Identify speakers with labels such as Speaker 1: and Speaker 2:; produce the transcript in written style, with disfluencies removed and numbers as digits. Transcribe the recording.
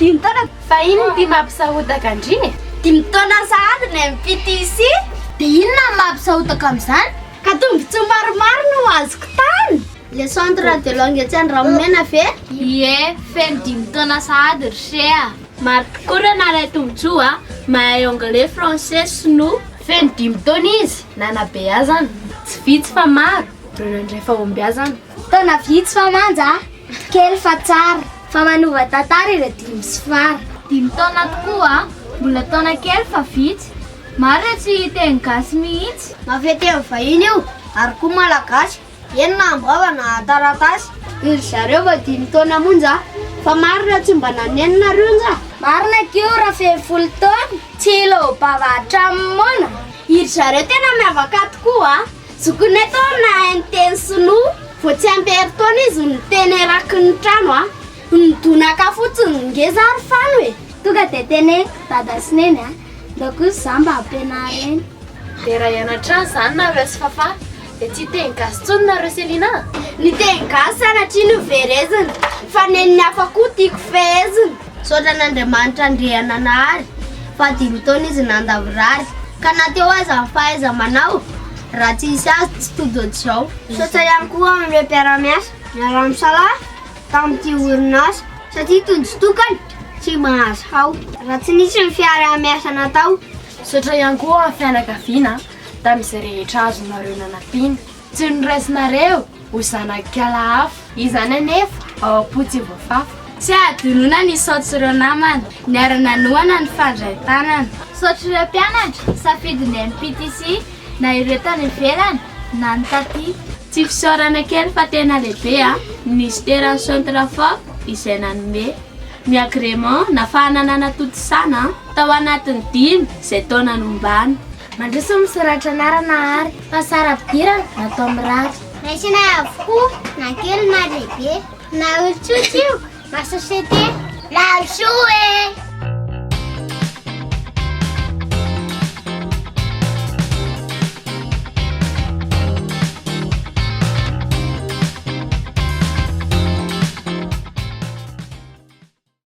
Speaker 1: dimy taona.
Speaker 2: Fa ino ty mampisahotaka andriny?
Speaker 1: Dimy taona sahady ny MPTC.
Speaker 3: Dia inona ny mampisahotaka amin'izany?
Speaker 1: Ka tombontsoa maromaro no azoko tany. Le centre de langue tsy Ranomena ve?
Speaker 3: Ie, feno 5 taona sahady ry sea.
Speaker 2: Maro tokoa raha naray tombontsoa mahay anglais, français, sinoa. Feno 5 taona izy, nanabeazana. Tsy vitsy fa maro, reo indray fa ombiazana.
Speaker 3: Taona vitsy fa manja, kely fa tsara. Fa manova tantara ireo 5 sy fara. 5 taona tokoa, mbola taona kely fa vitsy. Maro tsy teny gasy mihitsy.
Speaker 1: Mafety amin'ny vahiny io, ary koa malagasy. Enina ambava na taratasy. Iry zareo fa 5 taona monja, fa marina tsy mba nanenina rionja.
Speaker 3: Marina kio raha 70 taona, tsy lo bavatra mona.
Speaker 1: Iry zareo tena miavaka tokoa. Zokinay taona ny teny sinoa, vao tsy ampy taona izy niteny eraky ny trano. Nidonaka fotsiny ngeza ary fano e.
Speaker 3: Tonga dia teny dada sy neny da kosa za mba ampianareny.
Speaker 2: Dia raha ianatra zany nareo sy fafa, dia tsy teny gasy tsony nareo Selina.
Speaker 1: Ny teny gasy sanatria no verezina, fa neniny hafa koa tiako fehezina. Saotra n'Andriamanitra andrehana nahary, fa 5 taona izy nandavirary. Ka na teo aza ny fahaiza manao, raha tsy isy azy tsy todo ohatr'izao. Saotra ihany koa amin'ireo mpiara-miasa, miara-misalaha tamin'ity orinasa, satria tonjotokana tsy mahazo hao. Raha tsy nisy ny fiara-miasa natao.
Speaker 2: Saotra ihany koa amin'ny fianakaviana tamin'izay rehetra azonareo nanampiana. Tsy noraisinareo ho zanak'ala hafa. Izany anefa ao am-potsy voafafa.
Speaker 3: Tsy adonona ny saotra ireo namana, niara-nanoana ny fandray tanana. Saotra ireo mpianatra, safidiny MPTC, na ireo tany ivelany, na ny taty.
Speaker 2: Tsy fisaorana kely fa tena lehibe ministeran'ny Centrafort izay nanome ny agrément na fahananana totosana tao anatin'ny 5 izay taona nombana.
Speaker 3: Mandroso misoratra anarana ary, fa sara ampidirana natao mirary.
Speaker 1: Raisina avokoa, na kely na lehibe, na olon-tsotra io, na sosiete, na soe.